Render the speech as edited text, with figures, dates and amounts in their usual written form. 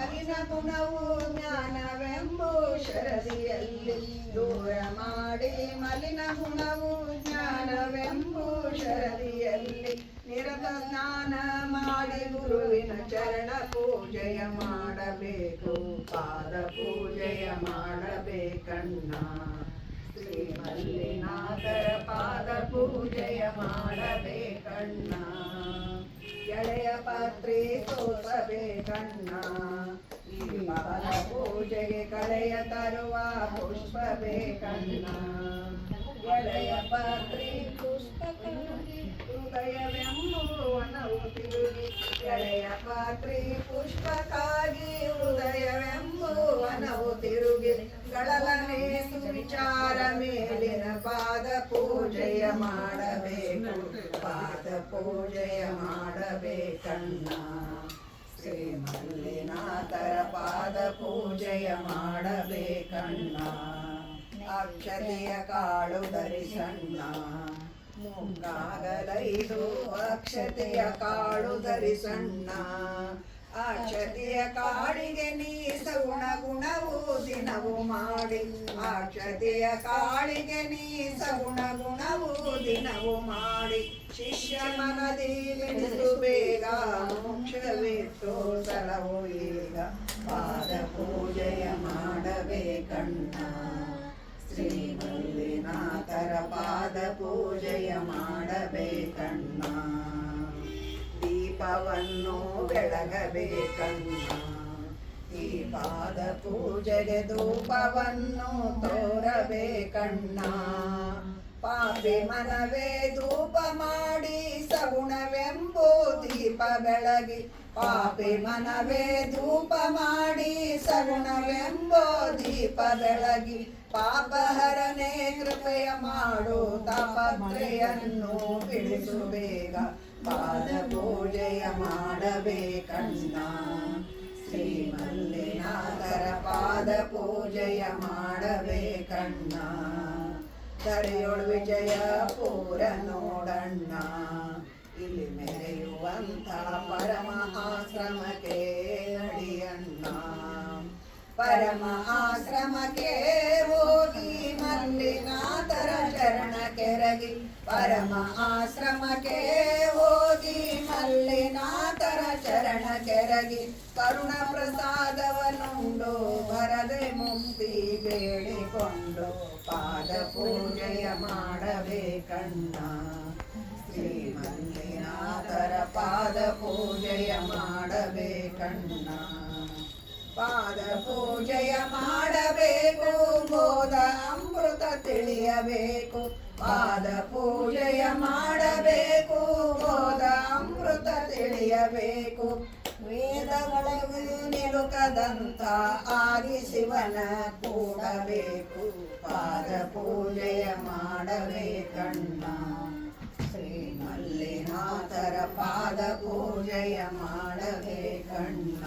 ಮಲಿನ ಗುಣವು ಜ್ಞಾನವೆಂಬು ಶರದಿಯಲ್ಲಿ ದೂರ ಮಾಡಿ ಮಲಿನ ಗುಣವು ಜ್ಞಾನವೆಂಬು ಶರದಿಯಲ್ಲಿ ನಿರತ ಸ್ನಾನ ಮಾಡಿ ಗುರುವಿನ ಚರಣ ಪೂಜೆಯ ಮಾಡಬೇಕು ಪಾದ ಪೂಜೆಯ ಮಾಡಬೇಕಣ್ಣ ಶ್ರೀ ಮಲ್ಲಿನಾಥರ ಪಾದ ಪೂಜೆಯ ಮಾಡಬೇಕಣ್ಣ ಎಳೆಯ ಪಾತ್ರೆ ತೋರಿಸಬೇಕಣ್ಣ ಈ ಪಾದ ಪೂಜೆಗೆ ಕಳೆಯ ತರುವ ಪುಷ್ಪ ಬೇಕಣ್ಣ ಎಳೆಯ ಪಾತ್ರೆ ಪುಷ್ಪ ಹೃದಯವೆಂಬುವನವು ತಿರುಗಿ ಎಳೆಯ ಪಾತ್ರೆ ಪುಷ್ಪಕ್ಕಾಗಿ ಹೃದಯವೆಂಬುವನವು ತಿರುಗಿ ಗಳಲನೆ ಸುವಿಚಾರ ಮೇಲಿನ ಪಾದ ಪೂಜೆಯ ಮಾಡಬೇಕು ಪಾದ ಪೂಜೆಯ ಮಾಡಬೇಕಣ್ಣ ಶ್ರೀ ಮಲ್ಲಿನಾಥರ ಪಾದ ಪೂಜೆಯ ಮಾಡಬೇಕಣ್ಣ ಅಕ್ಷತೆಯ ಕಾಳು ಧರಿಸಣ್ಣ ಮುಂಗಾಗಲೈದು ಅಕ್ಷತೆಯ ಕಾಳು ಧರಿಸಣ್ಣ ಅಕ್ಷತೆಯ ಕಾಳಿಗೆ ನೀ ಸಗುಣ ಗುಣವು ದಿನವು ಮಾಡಿ ಅಕ್ಷತೆಯ ಕಾಳಿಗೆ ನೀ ಸಗುಣ ಗುಣವು ದಿನವು ಮಾಡಿ ಶಿಷ್ಯ ಮನದಿ ಬಿಡಿಸು ಬೇಗ ಮೋಕ್ಷವಿತ್ತು ಸಲವು ಈಗ ಪಾದ ಪೂಜೆಯ ಮಾಡಬೇಕಣ್ಣ ಶ್ರೀ ಮಲ್ಲಿನಾಥರ ಪಾದ ಪೂಜೆಯ ಮಾಡಬೇಕಣ್ಣ ದೀಪವನ್ನು ಬೆಳಗಬೇಕಣ್ಣ ಈ ಪಾದ ಪೂಜೆಗೆ ಧೂಪವನ್ನು ತೋರಬೇಕಣ್ಣ ಪಾಪಿ ಮನವೇ ಧೂಪ ಮಾಡಿ ಸಗುಣವೆಂಬು ದೀಪ ಬೆಳಗಿ ಪಾಪಿ ಮನವೇ ಧೂಪ ಮಾಡಿ ಸಗುಣವೆಂಬೋ ದೀಪ ಬೆಳಗಿ ಪಾಪಹರನೆ ಕೃಪೆಯ ಮಾಡು ತಾಪತ್ರೆಯನ್ನು ಬಿಡಿಸು ಬೇಗ ಪಾದ ಪೂಜೆಯ ಮಾಡಬೇಕಣ್ಣ ಶ್ರೀ ಮಲ್ಲಿನಾಥರ ಪಾದ ಪೂಜೆಯ ಮಾಡಬೇಕಣ್ಣ ಧರೆಯೊಳು ವಿಜಯ ಪೂರ ನೋಡಣ್ಣ ಇಲ್ಲಿ ಮೆರೆಯುವಂಥ ಪರಮ ಆಶ್ರಮಕ್ಕೆ ನಡಿಯಣ್ಣ ಪರಮ ಆಶ್ರಮಕ್ಕೆ ಹೋಗಿ ಮಲ್ಲಿನಾಥರ ಚರಣ ಕೆರಗಿ ಪರಮ ಆಶ್ರಮಕ್ಕೆ ಹೋಗಿ ಮಲ್ಲಿನಾಥರ ಚರಣ ಕೆರಗಿ ಕರುಣ ಪ್ರಸಾದವನ್ನುಂಡು ಬರದೆ ಮುಕ್ತಿ ಬೇಡಿಕೊಂಡು ಪಾದ ಪೂಜೆಯ ಮಾಡಬೇಕಣ್ಣ ಶ್ರೀ ಮಲ್ಲಿನಾಥರ ಪಾದ ಪೂಜೆಯ ಮಾಡಬೇಕಣ್ಣ ಪಾದ ಪೂಜೆಯ ಮಾಡಬೇಕು ಬೋಧ ಅಮೃತ ತಿಳಿಯಬೇಕು ಪಾದ ಪೂಜೆಯ ಮಾಡಬೇಕು ಬೋಧ ಅಮೃತ ತಿಳಿಯಬೇಕು ವೇದಗಳಿಗೂ ನಿಲುಕದಂತ ಆದಿ ಶಿವನ ಕೂಡಬೇಕು ಪಾದ ಪೂಜೆಯ ಮಾಡಬೇಕಣ್ಣ ಶ್ರೀ ಮಲ್ಲಿನಾಥರ ಪಾದ ಪೂಜೆಯ ಮಾಡಬೇಕಣ್ಣ